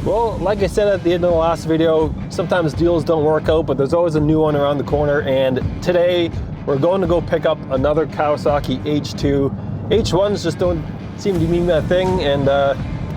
Well, like I said at the end of the last video, sometimes deals don't work out, but there's always a new one around the corner. And today we're going to go pick up another Kawasaki H2. H1s just don't seem to be my thing, and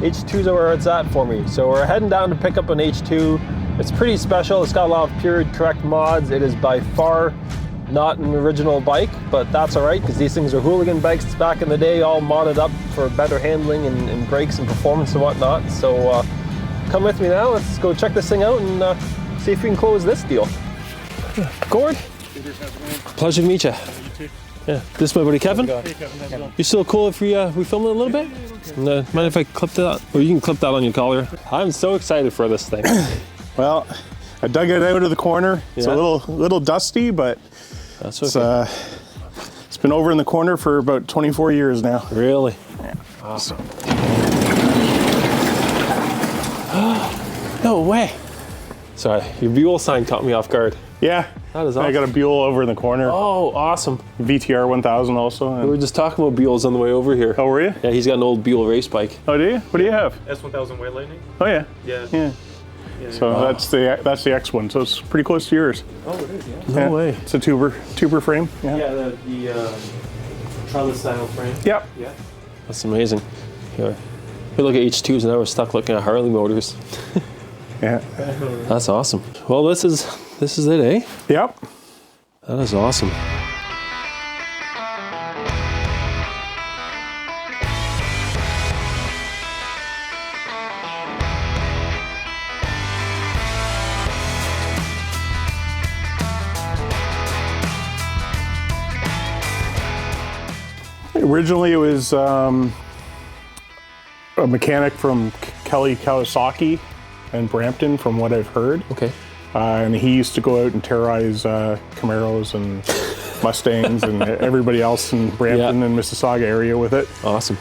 H2s are where it's at for me. So we're heading down to pick up an H2. It's pretty special. It's got a lot of pure correct mods. It is by far not an original bike, but that's all right because these things are hooligan bikes back in the day, all modded up for better handling and brakes and performance and whatnot. So come with me now. Let's go check this thing out and see if we can close this deal. Gord, pleasure to meet you. Yeah, this is my buddy Kevin. Hey Kevin, how's it going? You still cool if we film it a little bit? Mind if I clip that? Or you can clip that on your collar. I'm so excited for this thing. Well, I dug it out of the corner. It's a little dusty, but that's okay. It's been over in the corner for about 24 years now. Really? Yeah. Awesome. No way. Sorry, your Buell sign caught me off guard. Yeah. That is awesome. I got a Buell over in the corner. Oh, awesome. VTR 1000 also. We were just talking about Buells on the way over here. Oh, were you? Yeah, he's got an old Buell race bike. Oh, do you? What do you have? S1000 White Lightning. Oh, yeah. Yeah. So that's the X1. So it's pretty close to yours. Oh, it is, yeah. No way. It's a tuber frame. Yeah. Yeah, the trellis style frame. Yep. Yeah. That's amazing. Here, we look at H2s and now we're stuck looking at Harley motors. Yeah. That's awesome. Well, this is it, eh? Yep. That is awesome. Originally, it was a mechanic from Kelly Kawasaki in Brampton, from what I've heard. Okay. And he used to go out and terrorize Camaros and Mustangs and everybody else in Brampton and Mississauga area with it. Awesome.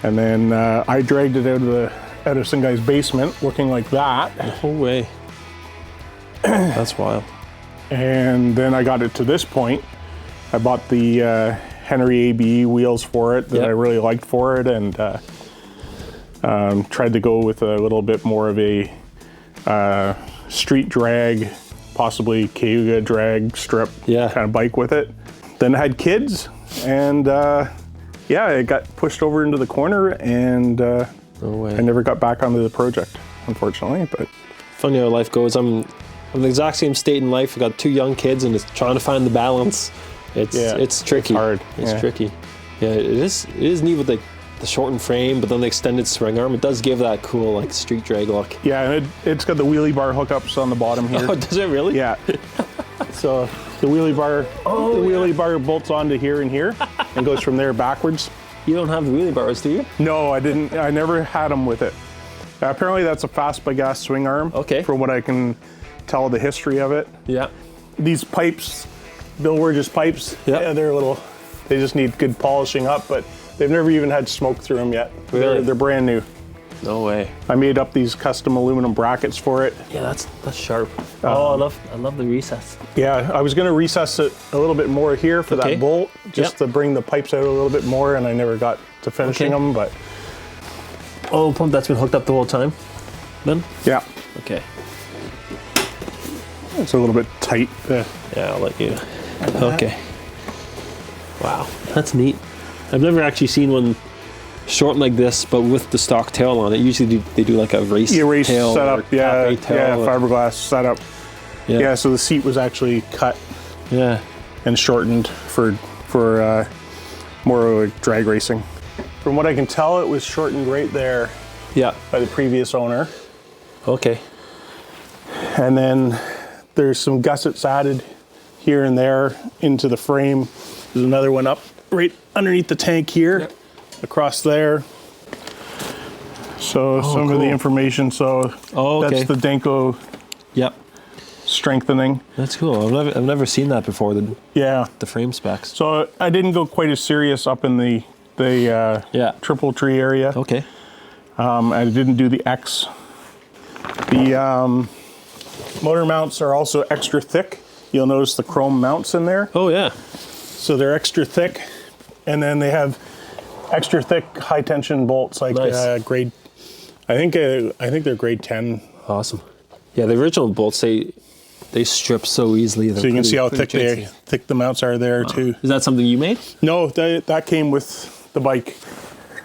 And then I dragged it out of some guy's basement, looking like that. No way. That's wild. And then I got it to this point. I bought the Henry ABE wheels for it that I really liked for it, and tried to go with a little bit more of a street drag, possibly Cayuga drag strip kind of bike with it. Then I had kids, and it got pushed over into the corner, and No way. I never got back onto the project, unfortunately. But Funny how life goes. I'm in the exact same state in life. I've got 2 young kids and it's trying to find the balance. It's tricky. It's hard. It's tricky. Yeah, it is neat with the shortened frame, but then the extended swing arm. It does give that cool like street drag look. yeah, and it's got the wheelie bar hookups on the bottom here. Oh, does it really? Yeah. So the wheelie bar bolts onto here and here and goes from there backwards. You don't have the wheelie bars, do you? No, I didn't. I never had them with it. Apparently that's a fast by gas swing arm. Okay. From what I can tell the history of it. Yeah. These pipes, Bill Wurgis pipes, they just need good polishing up, but they've never even had smoke through them yet. Really? They're brand new. No way. I made up these custom aluminum brackets for it. Yeah, that's sharp. I love the recess. Yeah, I was going to recess it a little bit more here for that bolt, just to bring the pipes out a little bit more, and I never got to finishing them, but... Oh, pump that's been hooked up the whole time, then? Yeah. Okay. It's a little bit tight. Yeah, I'll let you. Okay. Wow, that's neat. I've never actually seen one shortened like this, but with the stock tail on it. Usually they do like a race tail setup, fiberglass setup. Yeah. So the seat was actually cut and shortened for more like drag racing. From what I can tell, it was shortened right there by the previous owner. Okay. And then there's some gussets added here and there into the frame. There's another one up right underneath the tank here, across there. So some of the information, that's the Denko strengthening. That's cool. I've never seen that before, the frame specs. So I didn't go quite as serious up in the triple tree area. Okay. I didn't do the X. The motor mounts are also extra thick. You'll notice the chrome mounts in there. Oh yeah. So they're extra thick, and then they have extra thick high tension bolts, like grade I think they're grade 10. Awesome. Yeah, the original bolts, they strip so easily. So you can see how thick the mounts are there too. Is that something you made? No, that came with the bike.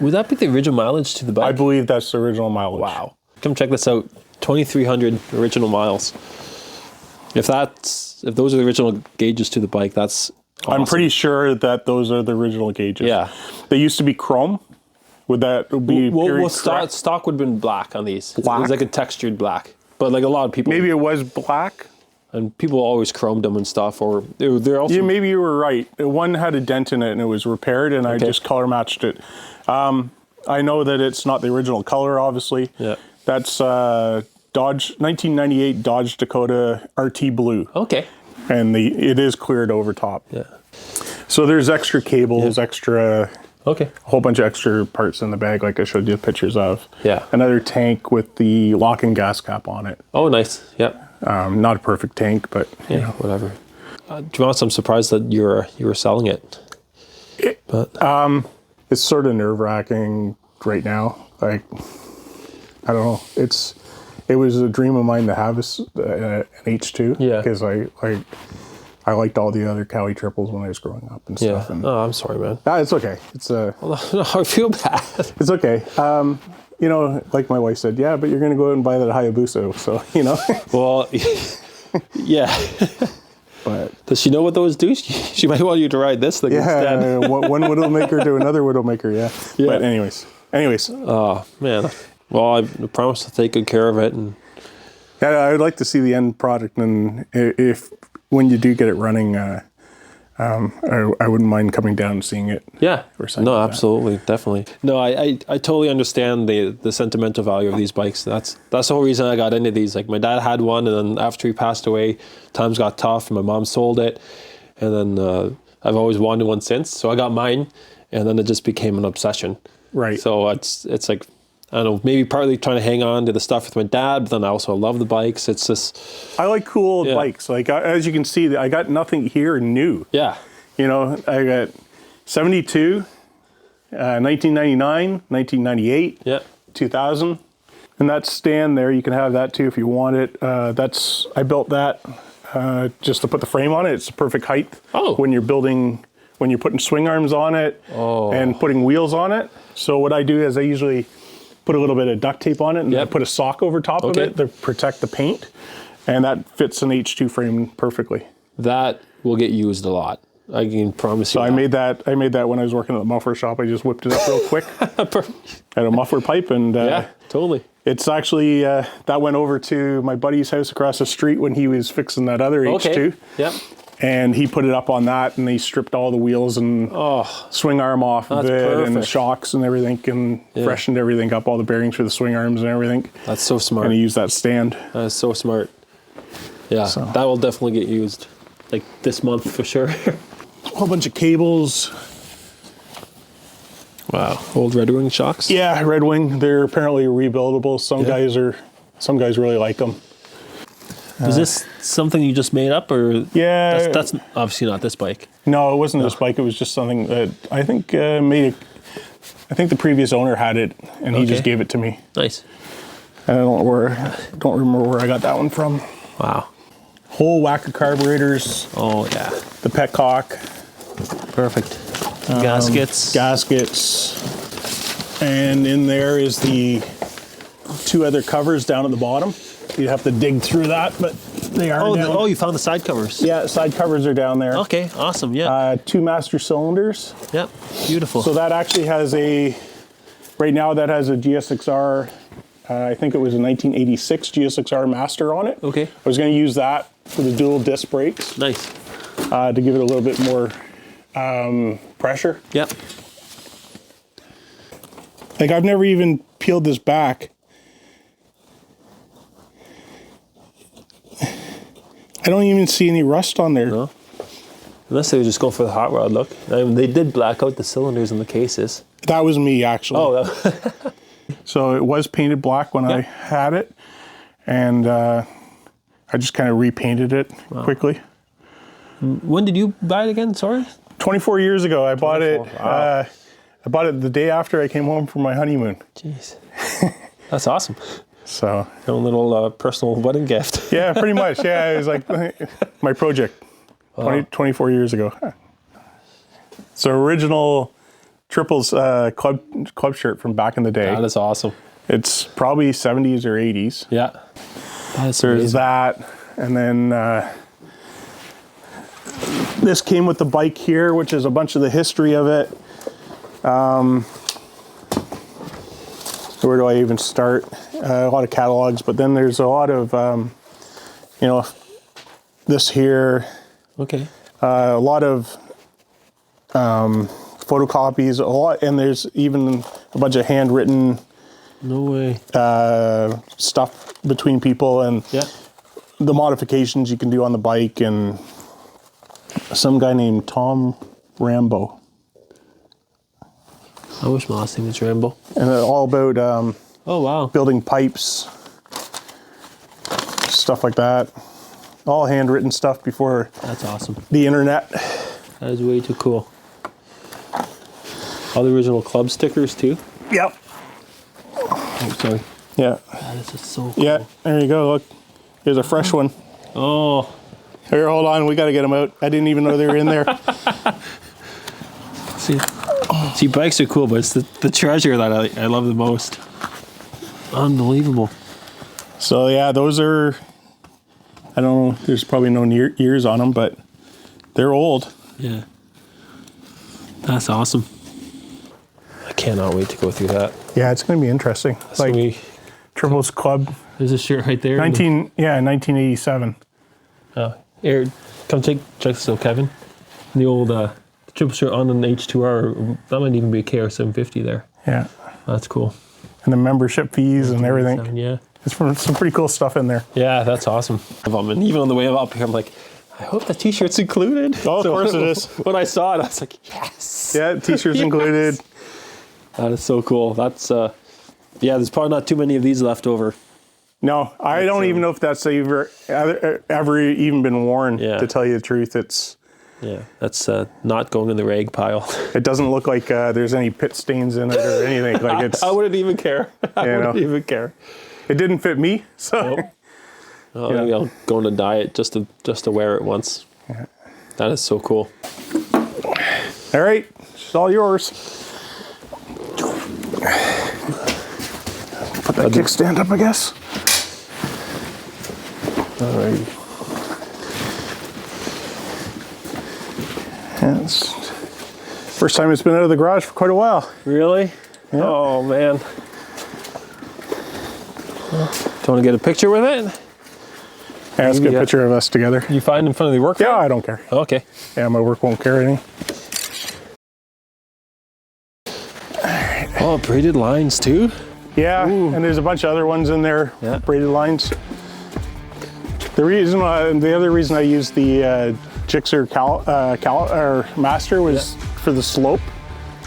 Would that be the original mileage to the bike? I believe that's the original mileage. Wow. Come check this out. 2,300 original miles. If those are the original gauges to the bike, that's awesome. I'm pretty sure that those are the original gauges. Yeah. They used to be chrome. Would that be well, stock would have been black on these. Black? It was like a textured black. But like a lot of people... Maybe it was black? And people always chromed them and stuff, or they're also... Yeah, maybe you were right. One had a dent in it and it was repaired, and I just color matched it. I know that it's not the original color, obviously. Yeah. That's Dodge 1998 Dodge Dakota RT Blue. Okay. And it is cleared over top. Yeah. So there's extra cables, extra... Okay. A whole bunch of extra parts in the bag, like I showed you pictures of. Yeah. Another tank with the lock-in gas cap on it. Oh, nice. Yep. Not a perfect tank, but you know, whatever. To be honest, I'm surprised that you were selling it. It's sort of nerve-wracking right now. Like, I don't know. It was a dream of mine to have an H2. Yeah. Because I liked all the other Cowie triples when I was growing up and stuff. And, oh, I'm sorry, man. it's okay. It's no, I feel bad. It's okay. You know, like my wife said, yeah, but you're going to go out and buy that Hayabusa, so, you know. Well, yeah. But does she know what those do? She might want you to ride this thing instead. Yeah, one Widowmaker to another Widowmaker, yeah. But anyways. Oh, man. Well, I promise to take good care of it. And yeah, I would like to see the end product, and if when you do get it running, I wouldn't mind coming down and seeing it. Yeah. No, like absolutely, definitely. No, I totally understand the sentimental value of these bikes. That's the whole reason I got into these. Like my dad had one, and then after he passed away, times got tough, and my mom sold it, and then I've always wanted one since. So I got mine, and then it just became an obsession. Right. So it's like, I don't know, maybe partly trying to hang on to the stuff with my dad, but then I also love the bikes. It's just... I like cool old bikes. Like, as you can see, I got nothing here new. Yeah. You know, I got 72, 1999, 1998, 2000. And that stand there, you can have that too if you want it. I built that just to put the frame on it. It's the perfect height when you're putting swing arms on it and putting wheels on it. So what I do is I usually put a little bit of duct tape on it and I put a sock over top of it to protect the paint, and that fits an H2 frame perfectly. That will get used a lot. I can promise you. So I made that when I was working at the muffler shop. I just whipped it up real quick. Had a muffler pipe, and totally. It's actually that went over to my buddy's house across the street when he was fixing that other H2. Yep. And he put it up on that, and they stripped all the wheels and swing arm off of it, and the shocks and everything, and freshened everything up, all the bearings for the swing arms and everything. That's so smart. And he used that stand. That is so smart. Yeah, so that will definitely get used, like this month for sure. A whole bunch of cables. Wow, old Red Wing shocks. Yeah, Red Wing. They're apparently rebuildable. Some guys really like them. Is this something you just made up, or that's obviously not this bike? No, it wasn't this bike. It was just something that I think I think the previous owner had it, and he just gave it to me. Nice. I don't remember where I got that one from. Wow. Whole whack of carburetors. Oh yeah. The petcock. Perfect. Gaskets. And in there is the two other covers down at the bottom. You'd have to dig through that, but they are down. You found the side covers. Yeah, side covers are down there. Okay, awesome, yeah. Two master cylinders. Yep, beautiful. So that actually has right now that has a GSXR, I think it was a 1986 GSXR Master on it. Okay. I was gonna use that for the dual disc brakes. Nice. To give it a little bit more pressure. Yep. Like I've never even peeled this back. I don't even see any rust on there. No. Unless they were just going for the hot rod look. They did black out the cylinders and the cases. That was me, actually. Oh, so it was painted black when I had it, and I just kind of repainted it quickly. When did you buy it again? Sorry. 24 years ago, I bought it. Wow. I bought it the day after I came home from my honeymoon. Jeez. That's awesome. So Your own little personal wedding gift. yeah, pretty much. Yeah, it was like my project 24 years ago. So original Triples club shirt from back in the day. That is awesome. It's probably 70s or 80s. Yeah. That's There's amazing. that, and then this came with the bike here, which is a bunch of the history of it. Where do I even start? A lot of catalogs, but then there's a lot of, you know, this here. Okay. A lot of photocopies, a lot, and there's even a bunch of handwritten No way. stuff between people and Yeah. the modifications you can do on the bike, and some guy named Tom Rambo. I wish my last name was Rambo. And all about Oh, wow. building pipes, stuff like that. All handwritten stuff before That's awesome. the internet. That is way too cool. All the original club stickers, too. Yep. Oh, sorry. Yeah. That is just so cool. Yeah. There you go. Look, here's a fresh one. Oh. Here, hold on. We got to get them out. I didn't even know they were in there. See, bikes are cool, but it's the treasure that I love the most. Unbelievable. So yeah, those are, I don't know, there's probably no years on them, but they're old. Yeah. That's awesome. I cannot wait to go through that. Yeah, it's going to be interesting. So Like Triples Club, there's a shirt right there. 1987. Here, come check this out, Kevin. The old triple shirt on an H2R. That might even be a KR750 there. Yeah. That's cool. And the membership fees and everything. Yeah. It's some pretty cool stuff in there. Yeah, that's awesome. And even on the way up here, I'm like, I hope the t-shirt's included. Oh, of course it is. When I saw it, I was like, yes. Yeah, t-shirts Yes. included. That is so cool. That's, yeah, there's probably not too many of these left over. No, I don't even know if that's ever even been worn, Yeah. to tell you the truth. Yeah, that's not going in the rag pile. It doesn't look like there's any pit stains in it or anything. Like it's, I wouldn't even care. I wouldn't even care. It didn't fit me, so. Nope. Oh, maybe I'll go on a diet just to wear it once. Yeah. That is so cool. All right, it's all yours. Put that kickstand up, I guess. All right. Yeah, it's first time it's been out of the garage for quite a while. Really? Yeah. Oh, man. Do you want to get a picture with it? Yeah, let's get a Yeah. picture of us together. You find in front of the work? Yeah, I don't care. Okay. Yeah, my work won't care any. Oh, braided lines too? Yeah, and there's a bunch of other ones in there, Yeah. braided lines. The other reason I used the Gixxer Master was for the slope.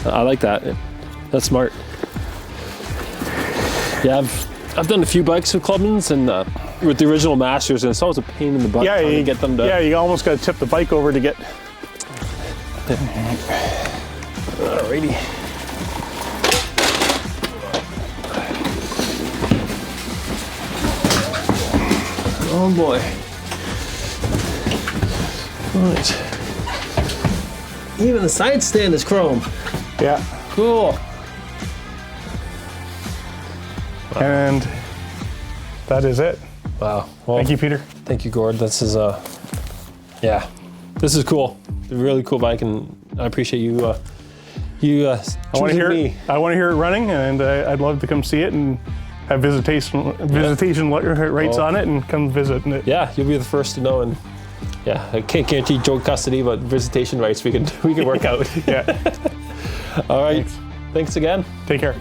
I like that. That's smart. Yeah, I've done a few bikes with Clubmans and with the original Masters, and it's always a pain in the butt trying to get them to. Yeah, you almost got to tip the bike over to get. Alrighty. Oh boy. Right. Even the side stand is chrome. Yeah, Cool. and that is it. Wow. Well, Thank you, Peter. Thank you, Gord. This is yeah, this is cool. A really cool bike, and I appreciate you. I want to choosing hear me. it. I want to hear it running, and I'd love to come see it and have visitation rights on it and come visit it. Yeah, you'll be the first to know, and yeah, I can't guarantee joint custody, but visitation rights we can work out. Yeah. All right. Thanks again. Take care.